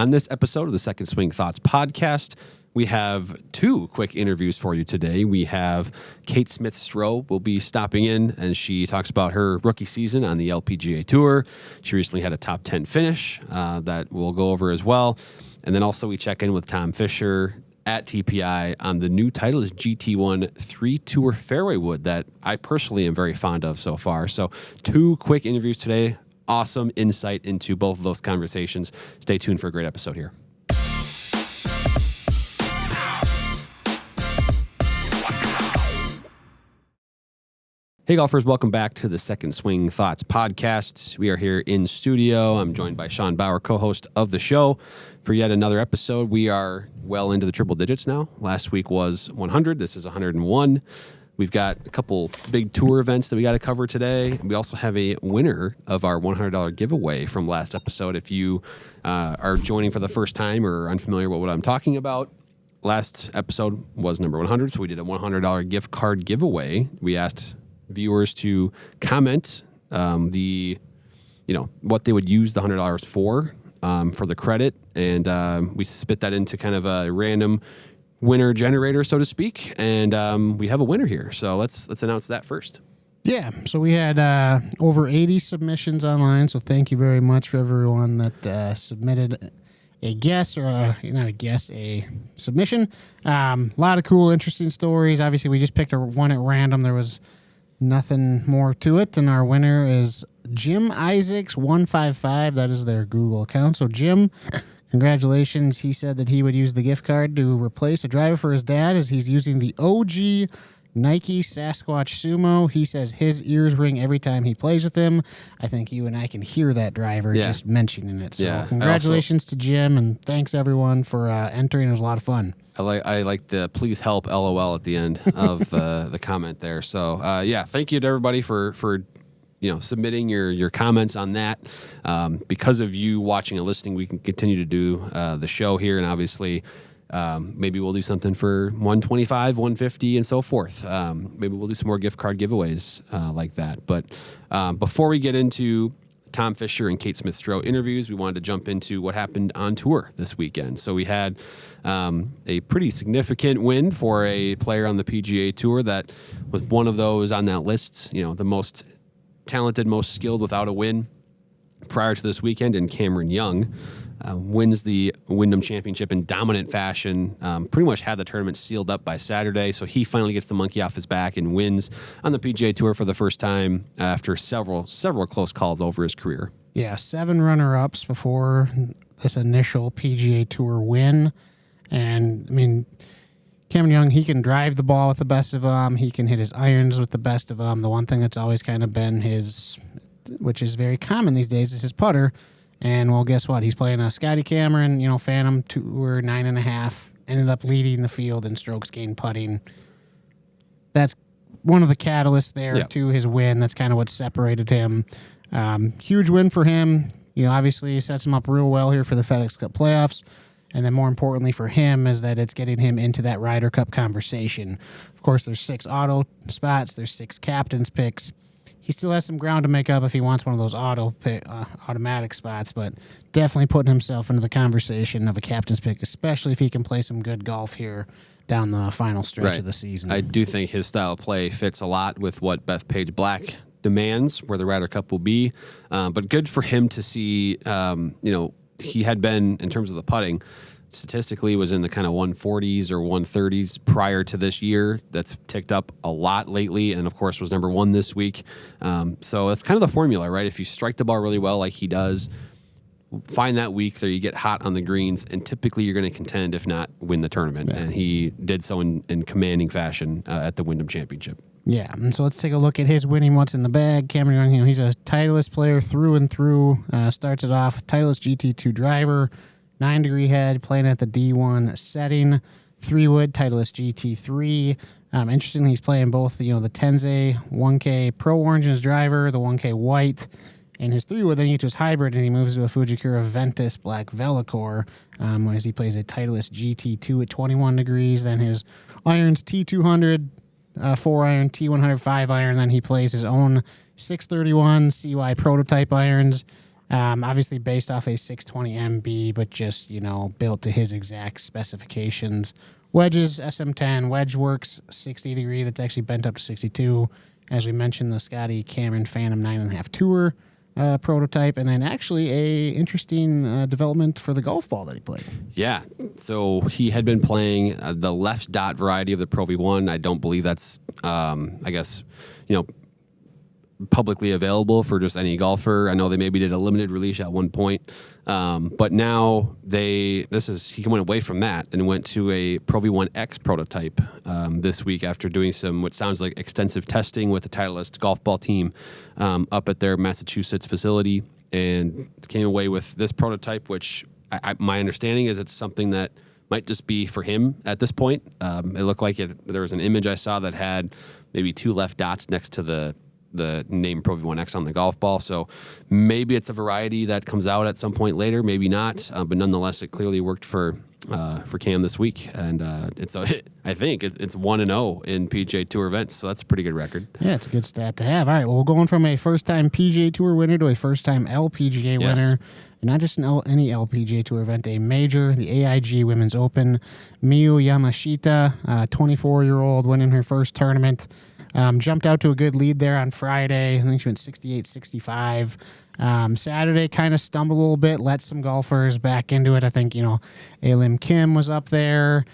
On this episode of the Second Swing Thoughts podcast, we have two quick interviews for you today. We have Kate Smith-Stroh will be stopping in, and she talks about her rookie season on the LPGA Tour. She recently had a top 10 finish that we'll go over as well. And then also we check in with Tom Fisher at TPI on the new Titleist GT1 3Tour Fairway Wood that I personally am very fond of so far. So two quick interviews today. Awesome insight into both of those conversations. Stay tuned for a great episode here. Hey golfers, welcome back to the Second Swing Thoughts podcast. We are here in studio. I'm joined by Sean Bauer, co-host of the show, for yet another episode. We are well into the triple digits now. Last week was 100. This is 101. We've got a couple big tour events that we got to cover today. We also have a winner of our $100 giveaway from last episode. If you are joining for the first time or unfamiliar with what I'm talking about, last episode was number 100, so we did a $100 gift card giveaway. We asked viewers to comment what they would use the $100 for the credit, and we spit that into kind of a random winner generator, so to speak, and we have a winner here. So let's announce that first. Yeah, so we had over 80 submissions online, so thank you very much for everyone that submitted a guess, or a submission. A lot of cool, interesting stories. Obviously, we just picked one at random. There was nothing more to it, and our winner is Jim Isaacs 155. That is their Google account. So Jim, congratulations. He said that he would use the gift card to replace a driver for his dad, as he's using the OG Nike Sasquatch Sumo. He says his ears ring every time he plays with him. I think you and I can hear that driver just mentioning it. So congratulations to Jim, and thanks everyone for entering. It was a lot of fun. I like the please help LOL at the end of the comment there. So thank you to everybody for submitting your comments on that. Because of you watching and listening, we can continue to do the show here, and obviously maybe we'll do something for 125, 150, and so forth. Maybe we'll do some more gift card giveaways like that. But before we get into Tom Fisher and Kate Smith-Stroh interviews, we wanted to jump into what happened on tour this weekend. So we had a pretty significant win for a player on the PGA Tour that was one of those on that list, the most talented, most skilled without a win prior to this weekend, and Cameron Young wins the Wyndham Championship in dominant fashion, pretty much had the tournament sealed up by Saturday, so he finally gets the monkey off his back and wins on the PGA Tour for the first time after several close calls over his career. Yeah, 7 runner-ups before this initial PGA Tour win, and I mean, Cameron Young, he can drive the ball with the best of them, he can hit his irons with the best of them. The one thing that's always kind of been which is very common these days, is his putter. And, well, guess what? He's playing a Scotty Cameron, Phantom Tour 9.5, ended up leading the field in strokes gained putting. That's one of the catalysts there to his win. That's kind of what separated him. Huge win for him. Obviously sets him up real well here for the FedEx Cup playoffs. And then more importantly for him is that it's getting him into that Ryder Cup conversation. Of course, there's 6 auto spots. There's 6 captain's picks. He still has some ground to make up if he wants one of those automatic spots, but definitely putting himself into the conversation of a captain's pick, especially if he can play some good golf here down the final stretch of the season. I do think his style of play fits a lot with what Bethpage Black demands, where the Ryder Cup will be. But good for him to see, he had been, in terms of the putting, statistically was in the kind of 140s or 130s prior to this year. That's ticked up a lot lately, and of course was number 1 this week. So that's kind of the formula, right? If you strike the ball really well like he does, find that week there, you get hot on the greens, and typically you're going to contend, if not win the tournament. And he did so in commanding fashion at the Wyndham Championship. Yeah, and so let's take a look at his winning what's in the bag. Cameron Young, he's a Titleist player through and through. Starts it off with Titleist GT2 driver, 9-degree head, playing at the D1 setting. 3-wood, Titleist GT3. Interestingly, he's playing both, the Tenze 1K Pro Orange in his driver, the 1K White, and his 3-wood. Then you get to his hybrid, and he moves to a Fujikura Ventus Black Velocore, as he plays a Titleist GT2 at 21 degrees. Then his irons, T200, 4-iron, T100, 5-iron. Then he plays his own 631 CY prototype irons. Obviously based off a 620 MB, but just, built to his exact specifications. Wedges, SM10, wedge works 60 degree. That's actually bent up to 62. As we mentioned, the Scotty Cameron Phantom 9.5 Tour prototype, and then actually a interesting development for the golf ball that he played. Yeah, so he had been playing the left dot variety of the Pro V1. I don't believe that's, publicly available for just any golfer. I know they maybe did a limited release at one point, but now he went away from that and went to a Pro V1X prototype this week after doing some what sounds like extensive testing with the Titleist golf ball team up at their Massachusetts facility, and came away with this prototype, which my understanding is it's something that might just be for him at this point. It looked like there was an image I saw that had maybe 2 left dots next to the name Pro V1X on the golf ball. So maybe it's a variety that comes out at some point later, maybe not. But nonetheless, it clearly worked for Cam this week. And I think it's 1-0 in PGA Tour events. So that's a pretty good record. Yeah, it's a good stat to have. All right, well, we're going from a first-time PGA Tour winner to a first-time LPGA winner. And not just any LPGA Tour event, a major, the AIG Women's Open. Miyu Yamashita, 24-year-old, winning her first tournament. Jumped out to a good lead there on Friday. I think she went 68-65. Saturday kind of stumbled a little bit, let some golfers back into it. I think, Alim Kim was up there.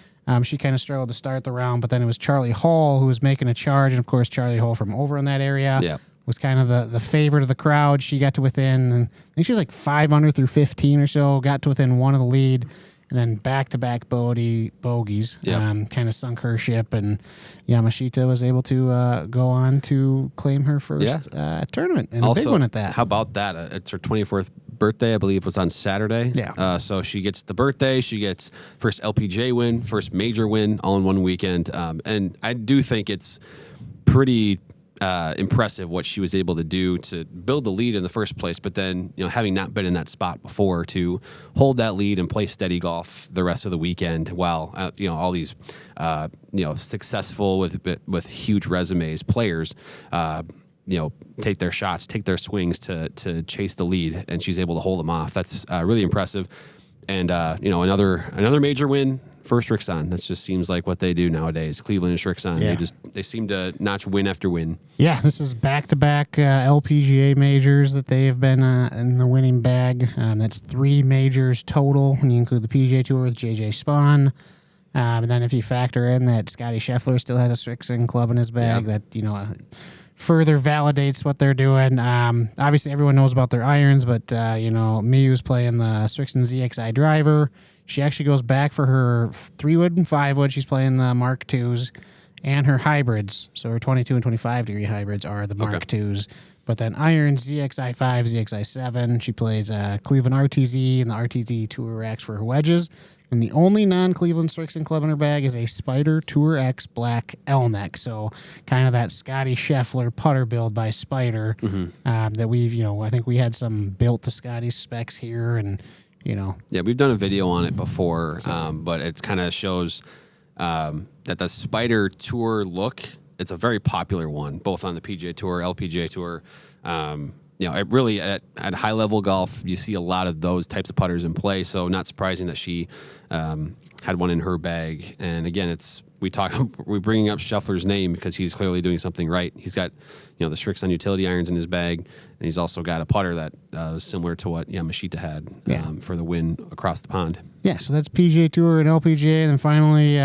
She kind of struggled to start the round, but then it was Charlie Hall who was making a charge. And, of course, Charlie Hall from over in that area was kind of the favorite of the crowd. She got to within, I think she was like 5 under through 15 or so, got to within 1 of the lead. And then back-to-back bogeys kind of sunk her ship, and Yamashita was able to go on to claim her first tournament, and also, a big one at that. How about that? It's her 24th birthday, I believe, was on Saturday. Yeah. So she gets the birthday, she gets first LPGA win, first major win, all in one weekend. And I do think it's pretty impressive what she was able to do to build the lead in the first place, but then having not been in that spot before, to hold that lead and play steady golf the rest of the weekend while all these successful with huge resumes players take their shots, take their swings to chase the lead, and she's able to hold them off. That's really impressive. And another major win for Srixon. That just seems like what they do nowadays. Cleveland and Srixon. Yeah. They seem to notch win after win. Yeah, this is back-to-back LPGA majors that they have been in the winning bag. That's 3 majors total when you include the PGA Tour with JJ Spawn. And then if you factor in that Scotty Scheffler still has a Srixon club in his bag, that further validates what they're doing. Obviously, everyone knows about their irons, but Miyu's playing the Srixon ZXi driver. She actually goes back for her 3-wood and 5-wood. She's playing the Mark IIs and her hybrids. So her 22 and 25 degree hybrids are the Mark IIs. But then irons, ZXi 5, ZXi 7. She plays Cleveland RTZ and the RTZ Tour racks for her wedges. And the only non-Cleveland Srixon club in her bag is a Spider Tour X Black L-neck. So kind of that Scotty Scheffler putter build by Spider that we've, I think we had some built to Scotty specs here, and Yeah, we've done a video on it before, but it kind of shows that the Spider Tour look, it's a very popular one, both on the PGA Tour, LPGA Tour. It really, at high level golf, you see a lot of those types of putters in play. So not surprising that she had one in her bag. And again, we're bringing up Scheffler's name because he's clearly doing something right. He's got the Srixon utility irons in his bag, and he's also got a putter that is similar to what Yamashita had for the win across the pond. Yeah, so that's PGA Tour and LPGA. And then finally,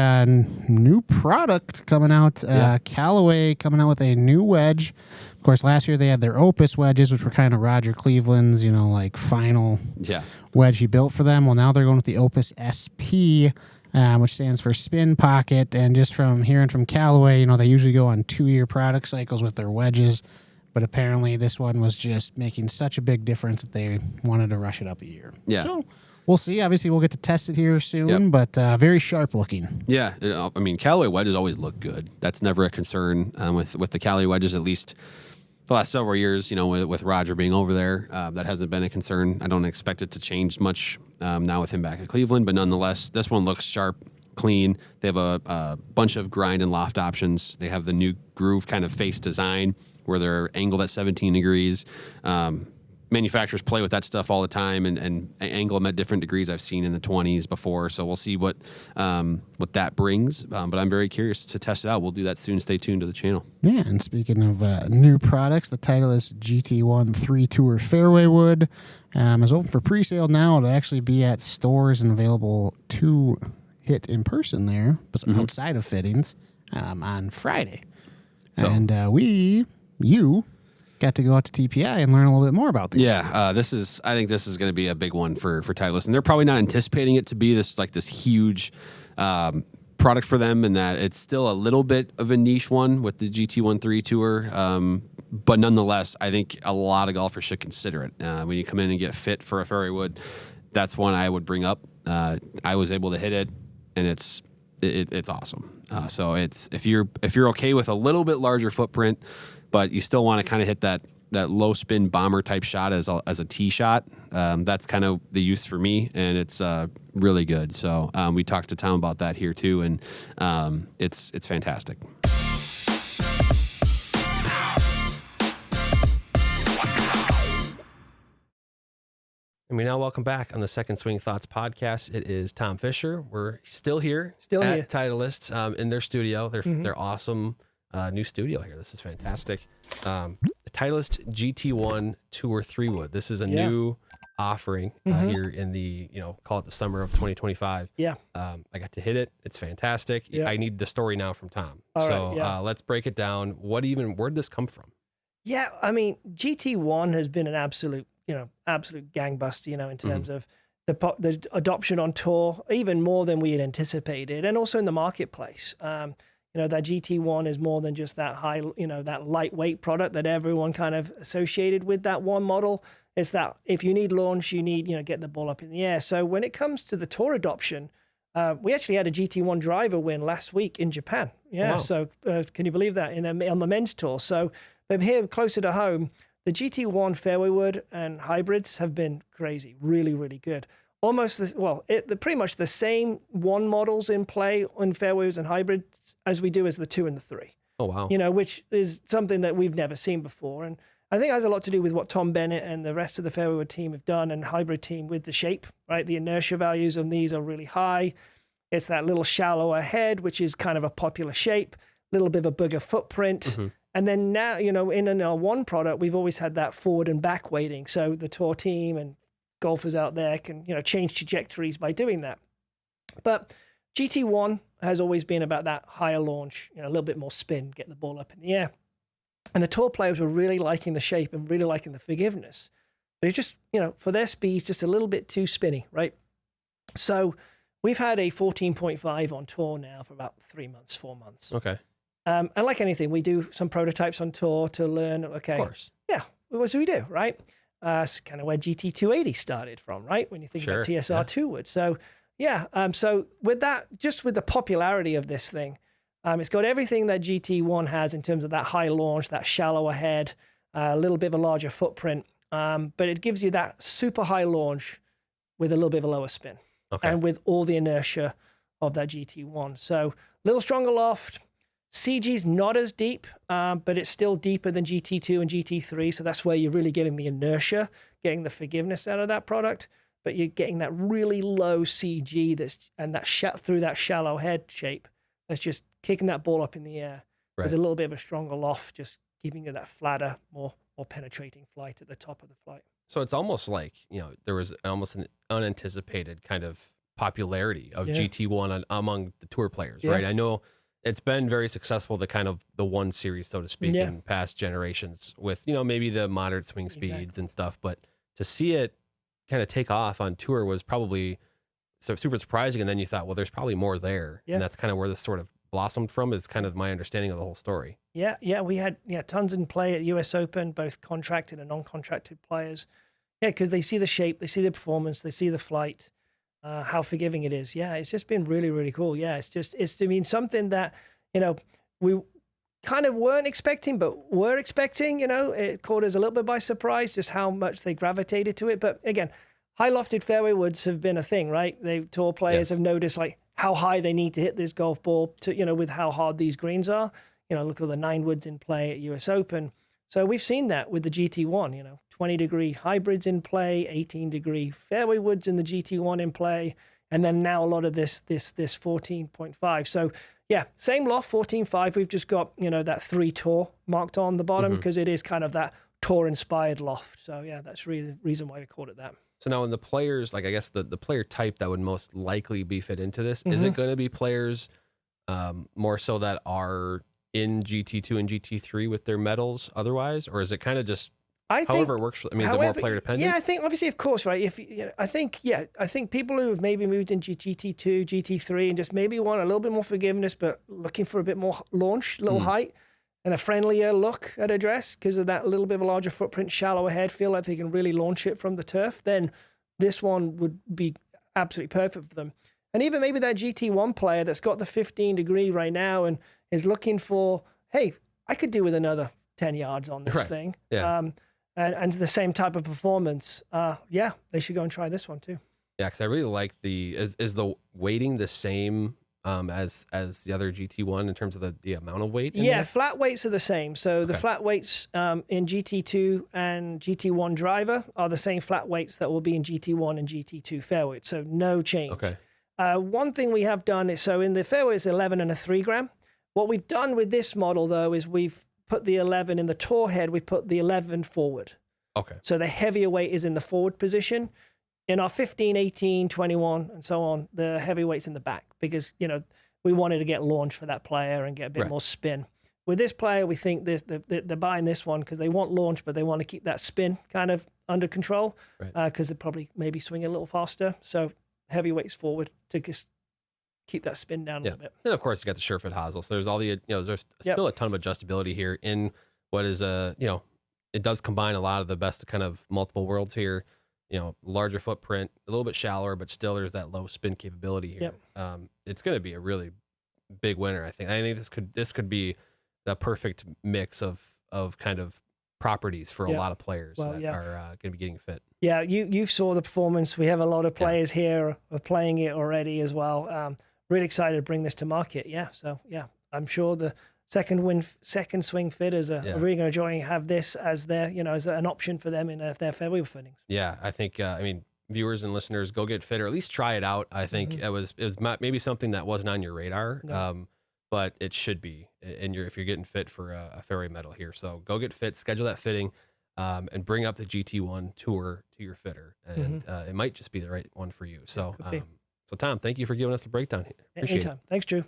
new product coming out. Callaway coming out with a new wedge. Of course, last year they had their Opus wedges, which were kind of Roger Cleveland's, final wedge he built for them. Well, now they're going with the Opus SP, which stands for Spin Pocket. And just from hearing from Callaway, they usually go on 2-year product cycles with their wedges. But apparently this one was just making such a big difference that they wanted to rush it up a year. Yeah. So we'll see. Obviously, we'll get to test it here soon, but very sharp looking. Yeah. Callaway wedges always look good. That's never a concern with the Callaway wedges, at least the last several years, with Roger being over there. That hasn't been a concern. I don't expect it to change much now with him back at Cleveland, but nonetheless, this one looks sharp, clean. They have a bunch of grind and loft options. They have the new groove kind of face design where they're angled at 17 degrees. manufacturers play with that stuff all the time and angle them at different degrees. I've seen in the 20s before, so we'll see what that brings. But I'm very curious to test it out. We'll do that soon. Stay tuned to the channel. Yeah, and speaking of new products, the Titleist GT1 3Tour Fairway Wood is open for pre-sale now. It'll actually be at stores and available to hit in person there, but outside of fittings on Friday. So, and you got to go out to TPI and learn a little bit more about these. Yeah, I think this is going to be a big one for Titleist, and they're probably not anticipating it to be this huge product for them, and that it's still a little bit of a niche one with the GT1 3Tour. But nonetheless, I think a lot of golfers should consider it. When you come in and get fit for a Fairway Wood, that's one I would bring up. I was able to hit it, and it's awesome. So it's if you're okay with a little bit larger footprint, but you still want to kind of hit that low spin bomber type shot as a tee shot. That's kind of the use for me, and it's really good. So we talked to Tom about that here too, and it's fantastic. And we now welcome back on the Second Swing Thoughts podcast. It is Tom Fisher. We're still here at Titleist in their studio. They're awesome new studio here. This is fantastic. The Titleist GT1 Tour 3 Wood. This is a new offering here in the, call it the summer of 2025. Yeah. I got to hit it. It's fantastic. Yeah. I need the story now from Tom. Let's break it down. Where did this come from? Yeah, I mean, GT1 has been an absolute gangbuster, in terms of the adoption on tour, even more than we had anticipated, and also in the marketplace. That GT1 is more than just that high, that lightweight product that everyone kind of associated with that one model. It's that if you need launch, you need, get the ball up in the air. So when it comes to the tour adoption, we actually had a GT1 driver win last week in Japan. Yeah. Wow. So can you believe that on the men's tour? So, but here closer to home, the GT1 Fairway Wood and hybrids have been crazy, really, really good. Pretty much the same one models in play on fairways and hybrids as we do as the 2 and the 3. Oh, wow. Which is something that we've never seen before. And I think it has a lot to do with what Tom Bennett and the rest of the Fairway Wood team have done and hybrid team with the shape, right? The inertia values on these are really high. It's that little shallower head, which is kind of a popular shape, a little bit of a bigger footprint. Mm-hmm. And then now, in our one product, we've always had that forward and back weighting. So the tour team and golfers out there can, change trajectories by doing that. But GT1 has always been about that higher launch, a little bit more spin, get the ball up in the air. And the tour players were really liking the shape and really liking the forgiveness. But it's just, for their speeds, just a little bit too spinny, right? So we've had a 14.5 on tour now for about 4 months. Okay. And like anything, we do some prototypes on tour to learn, okay. Of course. Yeah, what do we do, right? It's kind of where GT280 started from, right? When you think about TSR2 Wood. So, so with that, just with the popularity of this thing, it's got everything that GT1 has in terms of that high launch, that shallower head, a little bit of a larger footprint, but it gives you that super high launch with a little bit of a lower spin, and with all the inertia of that GT1. So a little stronger loft. CG's not as deep, but it's still deeper than GT2 and GT3. So that's where you're really getting the inertia, getting the forgiveness out of that product. But you're getting that really low CG through that shallow head shape that's just kicking that ball up in the air with a little bit of a stronger loft, just giving you that flatter, more penetrating flight at the top of the flight. So it's almost like, there was almost an unanticipated kind of popularity of GT1 among the tour players, right? I know it's been very successful, the one series, so to speak, in past generations with, maybe the moderate swing speeds and stuff. But to see it kind of take off on tour was probably super surprising. And then you thought, well, there's probably more there. Yeah. And that's kind of where this sort of blossomed from, is kind of my understanding of the whole story. Yeah. We had tons in play at US Open, both contracted and non-contracted players. Yeah, because they see the shape, they see the performance, they see the flight. How forgiving it is. Yeah, it's just been really, really cool. Yeah, it's something that, we kind of weren't expecting, but were expecting, it caught us a little bit by surprise, just how much they gravitated to it. But again, high lofted fairway woods have been a thing, right? Tour players have noticed like how high they need to hit this golf ball to, with how hard these greens are. Look at the 9 woods in play at US Open. So we've seen that with the GT1, 20-degree hybrids in play, 18-degree fairway woods in the GT1 in play, and then now a lot of this 14.5. So yeah, same loft, 14.5. We've just got, that 3Tour marked on the bottom because it is kind of that Tour-inspired loft. So yeah, that's really the reason why we called it that. So now in the players, like I guess the player type that would most likely be fit into this, is it going to be players more so that are in GT2 and GT3 with their medals otherwise, or is it kind of just however it works? I mean, is it more player dependent? Yeah, I think obviously, of course, right. I think people who have maybe moved into GT2, GT3, and just maybe want a little bit more forgiveness, but looking for a bit more launch, little height, and a friendlier look at a dress because of that little bit of a larger footprint, shallower head, feel like they can really launch it from the turf. Then this one would be absolutely perfect for them. And even maybe that GT1 player that's got the 15-degree right now and is looking for, hey, I could do with another 10 yards on this thing. Yeah. And the same type of performance. Yeah, they should go and try this one too. Yeah, because I really like is the weighting the same as the other GT1 in terms of the amount of weight? Yeah, flat weights are the same. So the flat weights in GT2 and GT1 driver are the same flat weights that will be in GT1 and GT2 fairway. So no change. Okay. One thing we have done is, so in the fairway is 11 and a 3 gram. What we've done with this model though is we've put the 11 in the tour head, we put the 11 forward. Okay. So the heavier weight is in the forward position. In our 15, 18, 21, and so on, the heavyweight's in the back because, we wanted to get launch for that player and get a bit more spin. With this player, we think they're buying this one because they want launch, but they want to keep that spin kind of under control because they probably maybe swing a little faster. So heavyweights forward to just keep that spin down a little bit. And of course, you got the SureFit hosel. So there's all the, there's still a ton of adjustability here in what is it does combine a lot of the best kind of multiple worlds here. Larger footprint, a little bit shallower, but still there's that low spin capability here. It's going to be a really big winner, I think. I think this could be the perfect mix of kind of properties for a lot of players that are going to be getting fit. Yeah, you saw the performance. We have a lot of players here are playing it already as well. Really excited to bring this to market. Yeah, so yeah, I'm sure the second swing fitters are really going to enjoy have this as their, as an option for them in their fairway fittings. Yeah, I think, viewers and listeners, go get fit or at least try it out. I think it was maybe something that wasn't on your radar, but it should be if you're getting fit for a fairway medal here. So go get fit, schedule that fitting, and bring up the GT1 Tour to your fitter. And it might just be the right one for you. So, so Tom, thank you for giving us the breakdown here. Appreciate it. Thanks, Drew.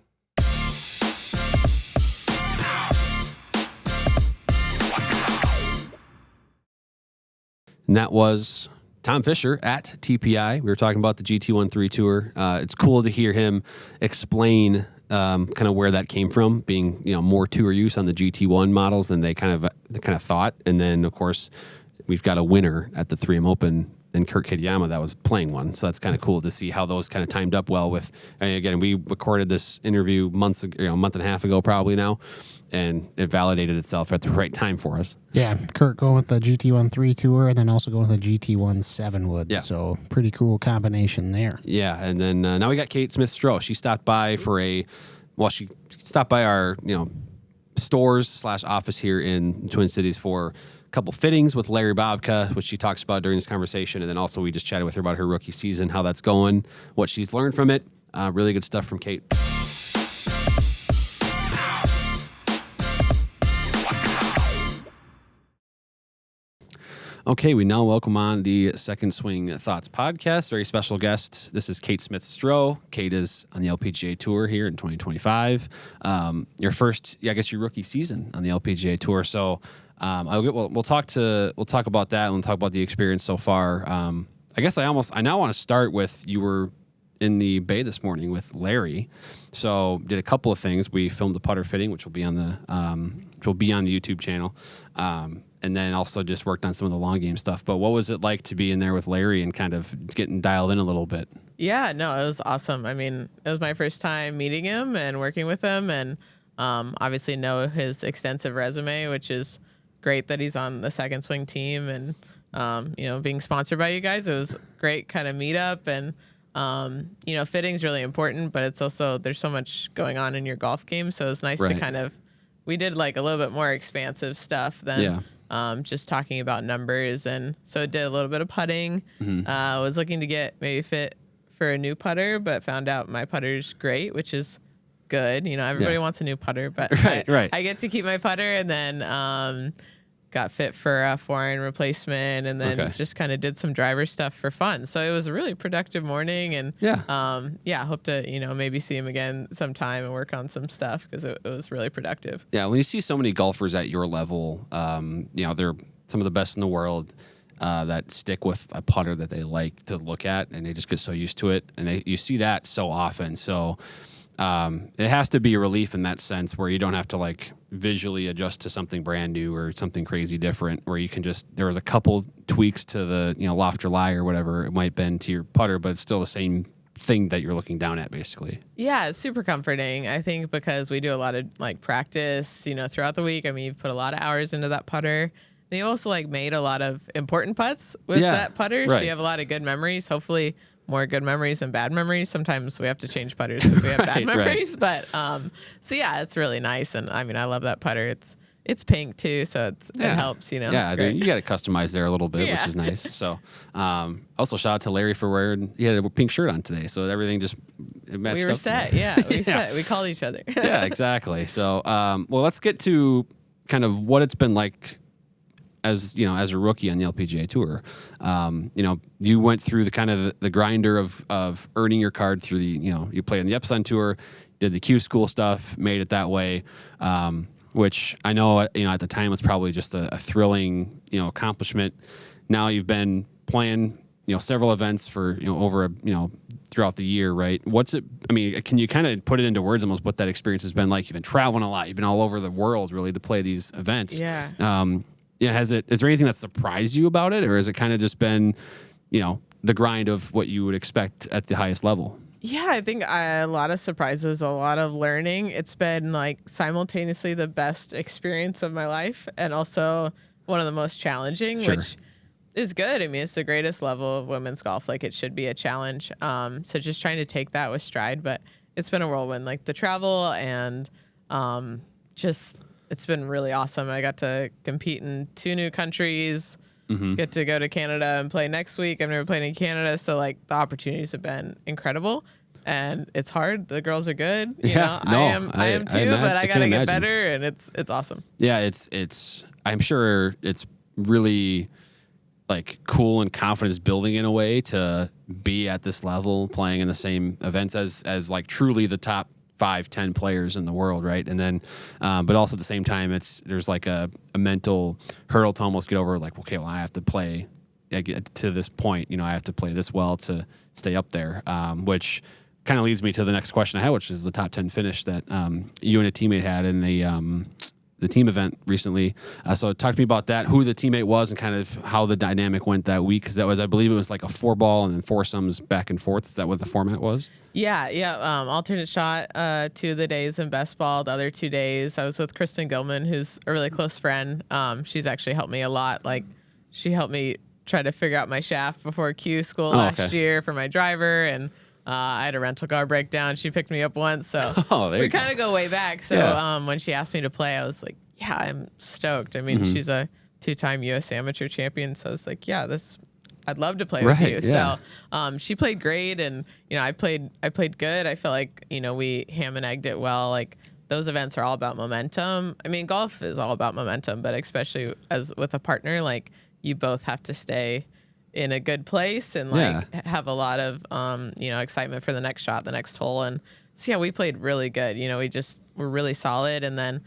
And that was Tom Fisher at TPI. We were talking about the GT1 3Tour. It's cool to hear him explain kind of where that came from, being more tour use on the GT1 models than they kind of thought. And then of course we've got a winner at the 3M Open in Kurt Kitayama that was playing one. So that's kind of cool to see how those kind of timed up well with. Again, we recorded this interview a month and a half ago probably now. And it validated itself at the right time for us. Yeah, Kurt going with the GT1 3Tour and then also going with the GT1 7 Wood. Yeah. So pretty cool combination there. Yeah, and then now we got Kate Smith-Stroh. She stopped by she stopped by our stores / office here in Twin Cities for a couple fittings with Larry Bobka, which she talks about during this conversation. And then also we just chatted with her about her rookie season, how that's going, what she's learned from it. Really good stuff from Kate. Okay, we now welcome on the Second Swing Thoughts podcast. Very special guest. This is Kate Smith-Stroh. Kate is on the LPGA Tour here in 2025. Your first, your rookie season on the LPGA Tour. So we'll talk about that and we'll talk about the experience so far. I now want to start with, you were in the bay this morning with Larry. So did a couple of things. We filmed the putter fitting, which will be on the YouTube channel. And then also just worked on some of the long game stuff. But what was it like to be in there with Larry and kind of getting dialed in a little bit? Yeah, no, it was awesome. I mean, it was my first time meeting him and working with him, and obviously know his extensive resume, which is great that he's on the Second Swing team and, being sponsored by you guys. It was great kind of meetup, and, fitting's really important, but it's also, there's so much going on in your golf game. So it's nice to kind of we did like a little bit more expansive stuff than just talking about numbers. And so it did a little bit of putting. Was looking to get maybe fit for a new putter, but found out my putter's great, which is good. You know, everybody wants a new putter, but I get to keep my putter. And then got fit for a foreign replacement, and then just kind of did some driver stuff for fun. So it was a really productive morning, and hope to, you know, maybe see him again sometime and work on some stuff, because it was really productive. Yeah, when you see so many golfers at your level, you know, they're some of the best in the world that stick with a putter that they like to look at, and they just get so used to it, and you see that so often. So it has to be a relief in that sense, where you don't have to like visually adjust to something brand new or something crazy different, where you can just, there was a couple tweaks to the, you know, loft or lie or whatever it might been to your putter, but it's still the same thing that you're looking down at, basically. Yeah, it's super comforting, I think, because we do a lot of like practice, you know, throughout the week. I mean, you've put a lot of hours into that putter. And you also like made a lot of important putts with that putter, so you have a lot of good memories. Hopefully more good memories than bad memories. Sometimes we have to change putters because we have bad memories. But so yeah, it's really nice. And I mean, I love that putter. It's pink too, so it helps, you know. Yeah, you got to customize there a little bit, which is nice. So also shout out to Larry for wearing, he had a pink shirt on today, so everything just matched up. We were set, set. We called each other. Yeah, exactly. So well, let's get to kind of what it's been like as, you know, as a rookie on the LPGA Tour. You know, you went through the kind of the grinder of earning your card through the, you know, you played on the Epson Tour, did the Q School stuff, made it that way, which I know, you know, at the time was probably just a thrilling, you know, accomplishment. Now you've been playing, you know, several events for, you know, over, you know, throughout the year, right? What's it, I mean, can you kind of put it into words almost what that experience has been like? You've been traveling a lot. You've been all over the world really to play these events. Yeah. Yeah, is there anything that surprised you about it, or has it kind of just been, you know, the grind of what you would expect at the highest level? Yeah, I think a lot of surprises, a lot of learning. It's been like simultaneously the best experience of my life and also one of the most challenging, which is good. I mean, it's the greatest level of women's golf. Like, it should be a challenge. So just trying to take that with stride, but it's been a whirlwind, like the travel and it's been really awesome. I got to compete in 2 new countries, get to go to Canada and play next week. I've never played in Canada, so like the opportunities have been incredible. And it's hard. The girls are good. You know? I am too, but I got to get better, and it's awesome. Yeah, it's I'm sure it's really like cool and confidence building in a way to be at this level, playing in the same events as like truly the top 5-10 players in the world, right? And then, but also at the same time, there's like a mental hurdle to almost get over. Like, okay, well, I have to play to this point. You know, I have to play this well to stay up there. Which kind of leads me to the next question I had, which is the top 10 finish that you and a teammate had in the team event recently. So talk to me about that, who the teammate was, and kind of how the dynamic went that week. Because that was, I believe, it was like a 4-ball and then foursomes back and forth. Is that what the format was? Yeah. Alternate shot 2 of the days in best ball. The other 2 days, I was with Kristen Gilman, who's a really close friend. She's actually helped me a lot. Like, she helped me try to figure out my shaft before Q School last year for my driver, and I had a rental car breakdown. She picked me up once, so we kind of go way back. So when she asked me to play, I was like, yeah, I'm stoked. I mean, she's a 2-time U.S. amateur champion, so I was like, yeah, I'd love to play with you. Yeah. So she played great, and you know, I played good. I feel like, you know, we ham and egged it well. Like, those events are all about momentum. I mean, golf is all about momentum, but especially as with a partner, like, you both have to stay in a good place and like have a lot of you know, excitement for the next shot, the next hole. And so yeah, we played really good. You know, we just were really solid. And then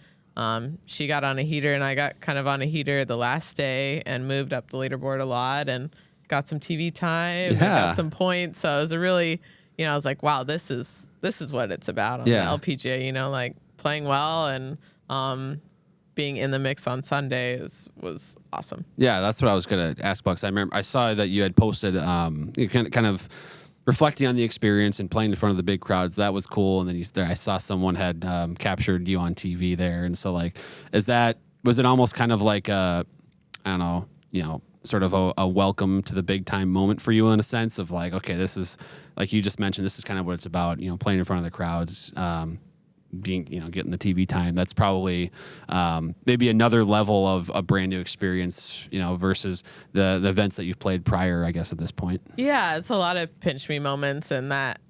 she got on a heater and I got kind of on a heater the last day and moved up the leaderboard a lot and got some TV time and got some points. So it was a really, you know, I was like, wow, this is what it's about on the LPGA, you know, like playing well and being in the mix on Sunday was awesome. Yeah, that's what I was going to ask, Bucks. I remember I saw that you had posted kind of reflecting on the experience and playing in front of the big crowds. That was cool. And then I saw someone had captured you on TV there. And so, like, was it almost kind of like I don't know, you know, sort of a welcome to the big time moment for you in a sense of like, okay, this is, like you just mentioned, this is kind of what it's about, you know, playing in front of the crowds, being, getting the TV time. That's probably maybe another level of a brand new experience, versus the events that you've played prior, I guess, at this point. Yeah, it's a lot of pinch me moments, and that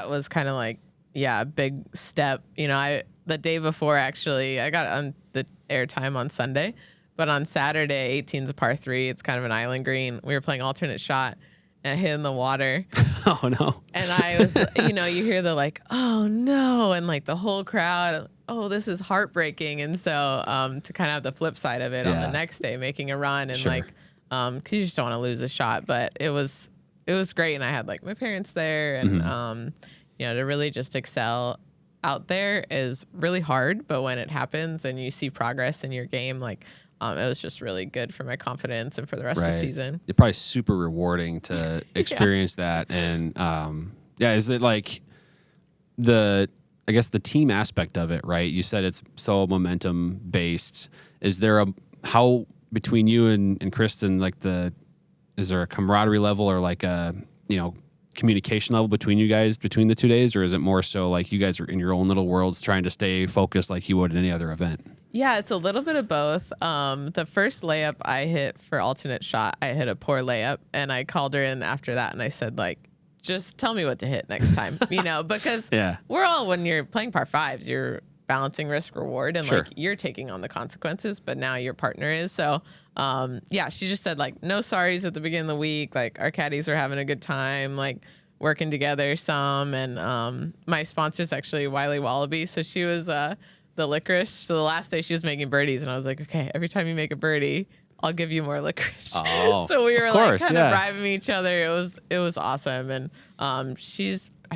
was kind of like, a big step. The day before, actually, I got on the airtime on Sunday, but on Saturday, 18's a par 3. It's kind of an island green. We were playing alternate shot, and I hit in the water. Oh, no. And I was, you hear the like, oh, no, and like the whole crowd, oh, this is heartbreaking. And so to kind of have the flip side of it on the next day, making a run and like, because you just don't want to lose a shot. But it was great, and I had like my parents there, and to really just excel out there is really hard, but when it happens and you see progress in your game, like it was just really good for my confidence and for the rest of the season. It's probably super rewarding to experience that. And is it like the team aspect of it, right? You said it's so momentum based. Is there how between you and Kristen, like is there a camaraderie level or like a, communication level between you guys between the 2 days, or is it more so like you guys are in your own little worlds trying to stay focused like you would in any other event? Yeah, it's a little bit of both. The first layup I hit for alternate shot, I hit a poor layup, and I called her in after that, and I said, like, just tell me what to hit next time, because we're all, when you're playing par 5s, you're balancing risk reward, and like you're taking on the consequences, but now your partner is. So she just said like no sorries at the beginning of the week. Like our caddies are having a good time, like working together some. And my sponsor's actually Wiley Wallaby, so she was the licorice. So the last day she was making birdies, and I was like, okay, every time you make a birdie, I'll give you more licorice. Oh, so we were like kind of bribing each other. It was awesome. And I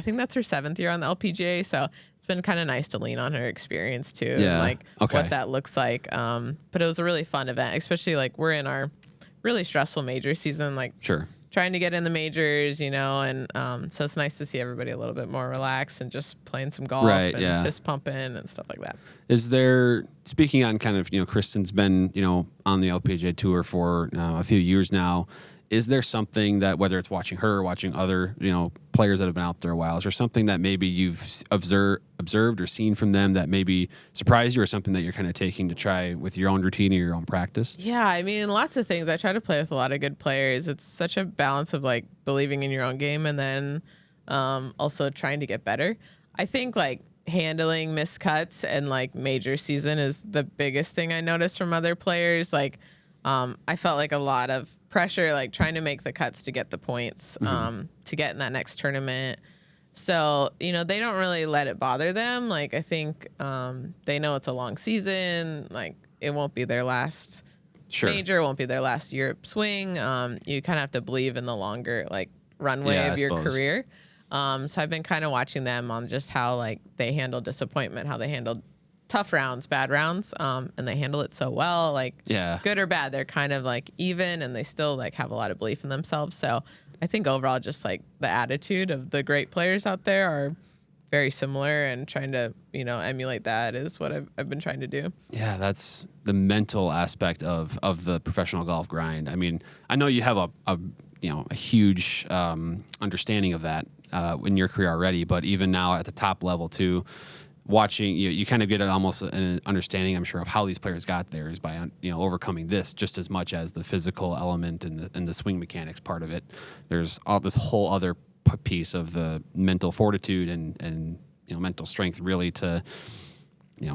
think that's her 7th year on the LPGA, so it's been kind of nice to lean on her experience too, and like what that looks like. But it was a really fun event, especially like we're in our really stressful major season, like trying to get in the majors, and so it's nice to see everybody a little bit more relaxed and just playing some golf and fist pumping and stuff like that. Is there, speaking on kind of, Kristen's been, on the LPGA Tour for a few years now, is there something that, whether it's watching her or watching other, players that have been out there a while, is there something that maybe you've observed or seen from them that maybe surprised you, or something that you're kind of taking to try with your own routine or your own practice? Yeah, I mean, lots of things. I try to play with a lot of good players. It's such a balance of like believing in your own game and then also trying to get better. I think like handling missed cuts and like major season is the biggest thing I noticed from other players. Like I felt like a lot of pressure, like trying to make the cuts to get the points, to get in that next tournament. So, they don't really let it bother them. Like, I think they know it's a long season. Like, it won't be their last major. It won't be their last Europe swing. You kind of have to believe in the longer, like, runway of your career. So I've been kind of watching them on just how, like, they handle disappointment, how they handled tough rounds, bad rounds, and they handle it so well. Like, good or bad, they're kind of like even, and they still like have a lot of belief in themselves. So I think overall, just like the attitude of the great players out there are very similar, and trying to emulate that is what I've been trying to do. Yeah, that's the mental aspect of the professional golf grind. I mean, I know you have a huge understanding of that in your career already, but even now at the top level too. Watching you kind of get almost an understanding, I'm sure, of how these players got there is by overcoming this just as much as the physical element and the swing mechanics part of it. There's all this whole other piece of the mental fortitude and mental strength, really, to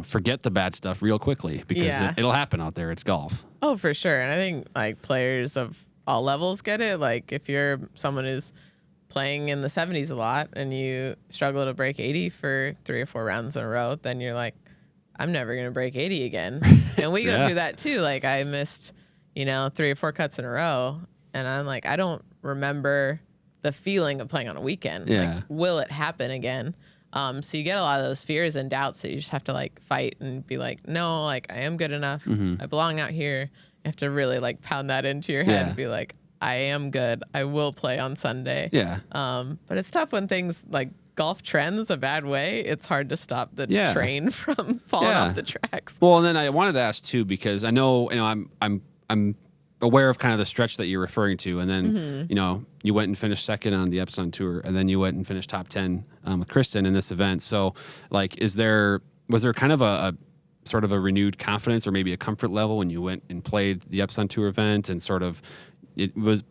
forget the bad stuff real quickly, because it'll happen out there. It's golf. Oh, for sure. And I think like players of all levels get it. Like if you're someone who's playing in the 70s a lot and you struggle to break 80 for 3 or 4 rounds in a row, then you're like, I'm never going to break 80 again. And we go through that too. Like I missed, 3 or 4 cuts in a row, and I'm like, I don't remember the feeling of playing on a weekend. Like, will it happen again? So you get a lot of those fears and doubts that you just have to like fight and be like, no, like I am good enough. I belong out here. You have to really like pound that into your head and be like, I am good. I will play on Sunday. But it's tough when things like golf trends a bad way. It's hard to stop the train from falling off the tracks. Well, and then I wanted to ask too, because I know, I'm aware of kind of the stretch that you're referring to, and then you went and finished second on the Epson Tour, and then you went and finished top 10 with Kristen in this event. So, like, is there was there kind of a sort of a renewed confidence or maybe a comfort level when you went and played the Epson Tour event, and sort of was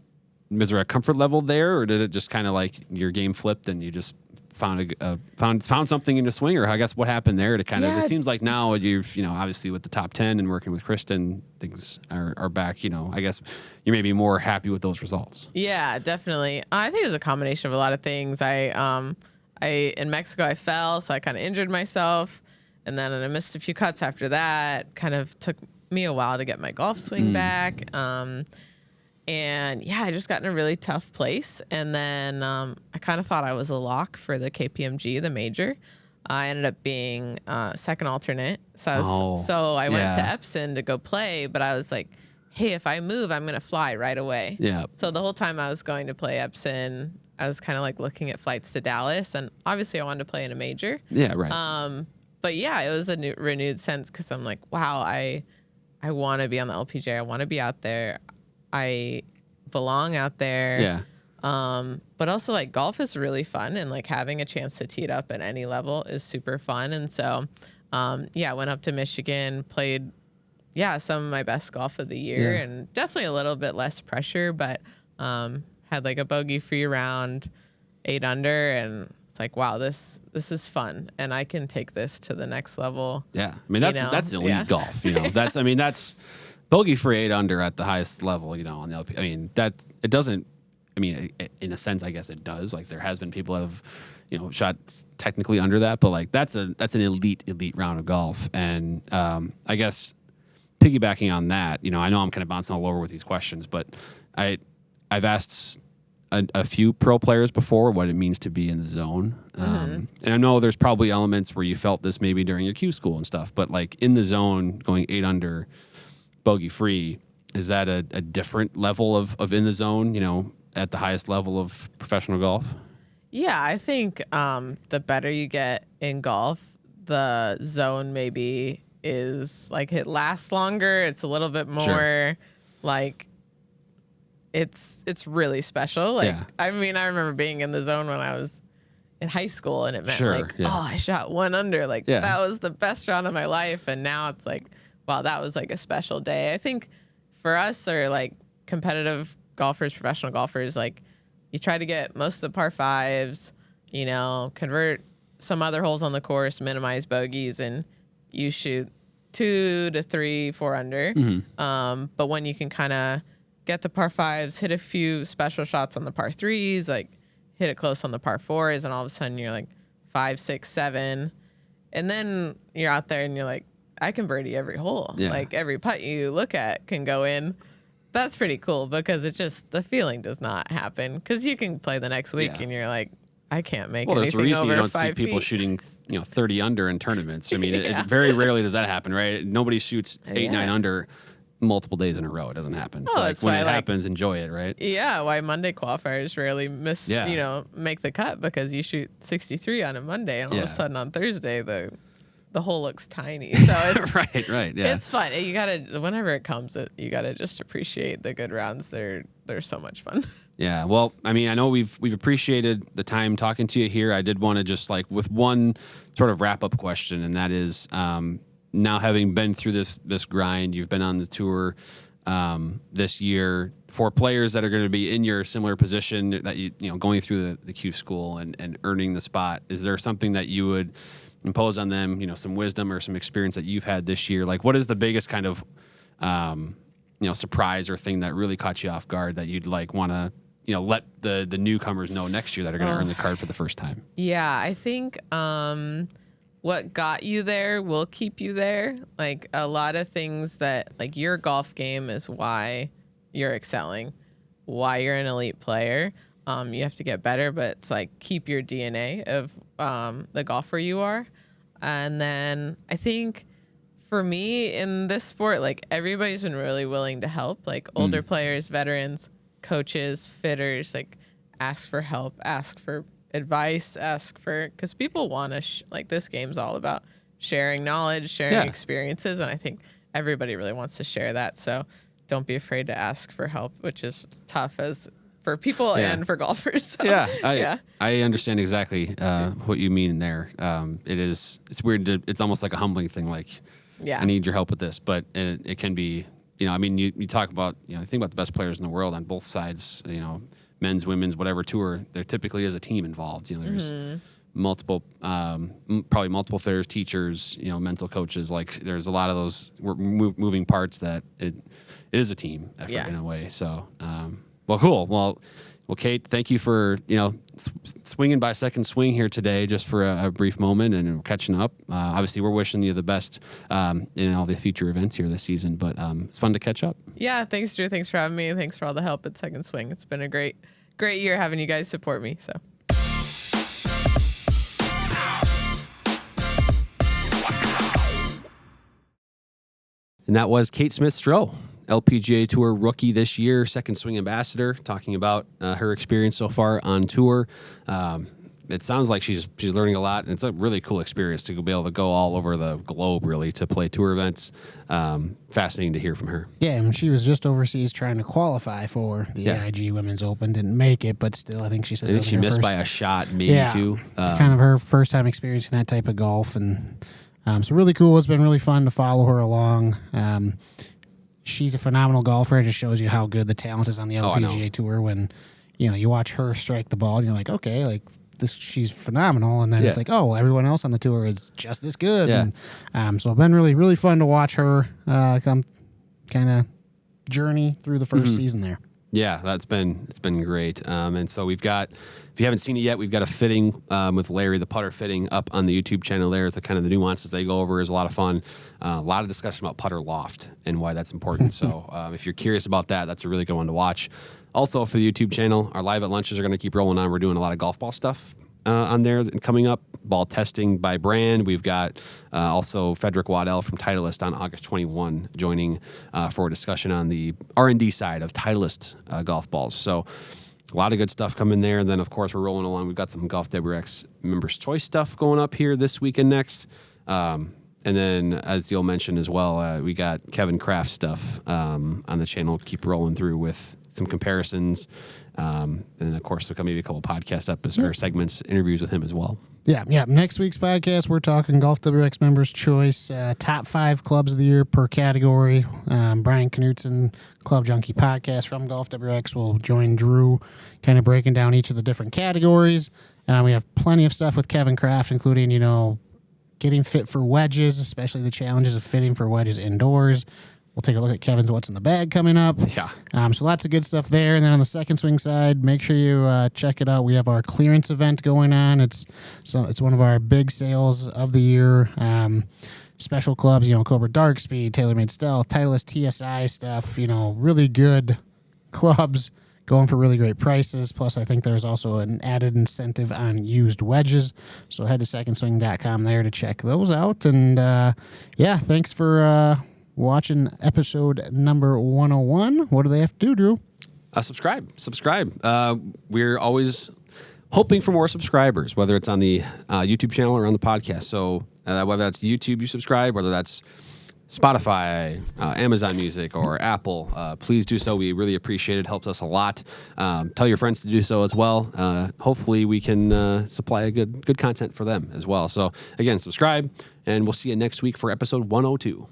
there a comfort level there, or did it just kind of like your game flipped and you just found something in the swing? Or I guess what happened there to kind of, it seems like now you've, obviously with the top 10 and working with Kristen, things are back, I guess you may be more happy with those results. Yeah, definitely. I think it was a combination of a lot of things. I in Mexico, I fell, so I kind of injured myself, and then I missed a few cuts after that. Kind of took me a while to get my golf swing back. And yeah, I just got in a really tough place. And then I kind of thought I was a lock for the KPMG, the major. I ended up being second alternate. So I went to Epson to go play, but I was like, hey, if I move, I'm going to fly right away. Yeah. So the whole time I was going to play Epson, I was kind of like looking at flights to Dallas. And obviously I wanted to play in a major. Yeah, right. But yeah, it was a renewed sense because I'm like, wow, I want to be on the LPGA. I want to be out there. I belong out there. Yeah. But also like golf is really fun, and like having a chance to tee it up at any level is super fun. And so, I went up to Michigan, played, some of my best golf of the year, and definitely a little bit less pressure, but had like a bogey-free round, 8 under, and it's like, wow, this is fun, and I can take this to the next level. Yeah, I mean that's elite golf. That's bogey-free 8 under at the highest level, on the LP. I mean, that it doesn't. I mean, in a sense, I guess it does. Like there has been people that have, shot technically under that, but like that's an elite round of golf. And I guess piggybacking on that, I know I'm kind of bouncing all over with these questions, but I've asked a few pro players before what it means to be in the zone. And I know there's probably elements where you felt this maybe during your Q school and stuff, but like in the zone, going 8 under. Bogey free, is that a different level of in the zone, at the highest level of professional golf? Yeah, I think the better you get in golf, the zone maybe is like it lasts longer. It's a little bit more like it's really special. Like I remember being in the zone when I was in high school, and it meant I shot 1 under. Like that was the best round of my life, and now it's like, wow, that was like a special day. I think for us, or like competitive golfers, professional golfers, like you try to get most of the par 5s, convert some other holes on the course, minimize bogeys, and you shoot 2 to 3, 4 under. But when you can kind of get the par 5s, hit a few special shots on the par 3s, like hit it close on the par 4s, and all of a sudden you're like 5, 6, 7. And then you're out there and you're like, I can birdie every hole. Yeah. Like every putt you look at can go in. That's pretty cool, because it just, the feeling does not happen, because you can play the next week and you're like, I can't make anything over 5 feet. Well, there's a reason you don't see people shooting, 30 under in tournaments. I mean, it very rarely does that happen, right? Nobody shoots 8, 9 under multiple days in a row. It doesn't happen. So like, when it happens, enjoy it, right? Yeah, why Monday qualifiers rarely make the cut, because you shoot 63 on a Monday, and all of a sudden on Thursday, the hole looks tiny. So it's right. Yeah. It's fun. You gotta, whenever it comes, you gotta just appreciate the good rounds. They're so much fun. Yeah. Well, I mean, I know we've appreciated the time talking to you here. I did want to just like with one sort of wrap up question, and that is now having been through this grind, you've been on the tour this year, for players that are going to be in your similar position, that you going through the Q school and earning the spot, is there something that you would impose on them, some wisdom or some experience that you've had this year? Like, what is the biggest kind of, surprise or thing that really caught you off guard that you'd like want to, let the newcomers know next year that are going to earn the card for the first time? Yeah, I think what got you there will keep you there. Like a lot of things that, like your golf game is why you're excelling, why you're an elite player. You have to get better, but it's like keep your DNA of the golfer you are. And then I think for me in this sport, like everybody's been really willing to help, like older players, veterans, coaches, fitters, like ask for help, ask for advice, because people want to, like this game's all about sharing knowledge, sharing experiences. And I think everybody really wants to share that. So don't be afraid to ask for help, which is tough as for people and for golfers. So, I understand exactly what you mean there. It's weird. It's almost like a humbling thing. Like, I need your help with this, but it can be, I mean, you talk about, think about the best players in the world on both sides, men's, women's, whatever tour, there typically is a team involved. There's multiple, probably multiple fitters, teachers, mental coaches. Like there's a lot of those moving parts that it is a team effort in a way. So, well, cool. Well, Kate, thank you for, swinging by second swing here today just for a brief moment and catching up. Obviously, we're wishing you the best in all the future events here this season, but it's fun to catch up. Yeah, thanks, Drew. Thanks for having me. Thanks for all the help at Second Swing. It's been a great year having you guys support me. So. And that was Kate Smith-Stroh, LPGA Tour rookie this year, Second Swing ambassador, talking about her experience so far on tour. It sounds like she's learning a lot, and it's a really cool experience to be able to go all over the globe, really, to play tour events. Fascinating to hear from her. Yeah, and she was just overseas trying to qualify for the AIG Women's Open. Didn't make it, but still, I think she said I think she missed by a shot, maybe two. It's kind of her first time experiencing that type of golf, and so really cool. It's been really fun to follow her along. She's a phenomenal golfer. It just shows you how good the talent is on the LPGA Tour when, you watch her strike the ball and you're like, okay, like this, she's phenomenal. And then it's like, oh, everyone else on the tour is just this good. Yeah. And, so it's been really, really fun to watch her come kind of journey through the first season there. Yeah, it's been great. And so we've got, if you haven't seen it yet, we've got a fitting with Larry, the putter fitting, up on the YouTube channel there. The kind of the nuances they go over is a lot of fun. A lot of discussion about putter loft and why that's important. So if you're curious about that, that's a really good one to watch. Also for the YouTube channel, our live at lunches are going to keep rolling on. We're doing a lot of golf ball stuff on there coming up. Ball testing by brand. We've got also Frederick Waddell from Titleist on August 21 joining for a discussion on the R&D side of Titleist golf balls. So a lot of good stuff coming there. And then, of course, we're rolling along. We've got some Golf WX Members' Choice stuff going up here this week and next. And then, as you'll mention as well, we got Kevin Kraft stuff on the channel. Keep rolling through with some comparisons. And then, of course, there'll come maybe a couple podcast episodes or segments, interviews with him as well. Yeah. Next week's podcast, we're talking Golf WX Members' Choice, top 5 clubs of the year per category. Brian Knutson, Club Junkie Podcast from Golf WX, will join Drew, kind of breaking down each of the different categories. We have plenty of stuff with Kevin Kraft, including, getting fit for wedges, especially the challenges of fitting for wedges indoors. We'll take a look at Kevin's What's in the Bag coming up. Yeah. So lots of good stuff there. And then on the Second Swing side, make sure you check it out. We have our clearance event going on. It's one of our big sales of the year. Special clubs, Cobra Dark Speed, TaylorMade Stealth, Titleist TSI stuff, really good clubs going for really great prices. Plus, I think there's also an added incentive on used wedges. So head to secondswing.com there to check those out. And thanks for watching episode number 101. What do they have to do, Drew? Subscribe. We're always hoping for more subscribers, whether it's on the YouTube channel or on the podcast. So whether that's YouTube, you subscribe, whether that's Spotify, Amazon Music, or Apple, please do so. We really appreciate it. Helps us a lot. Tell your friends to do so as well. Hopefully we can supply a good content for them as well. So again, subscribe, and we'll see you next week for episode 102.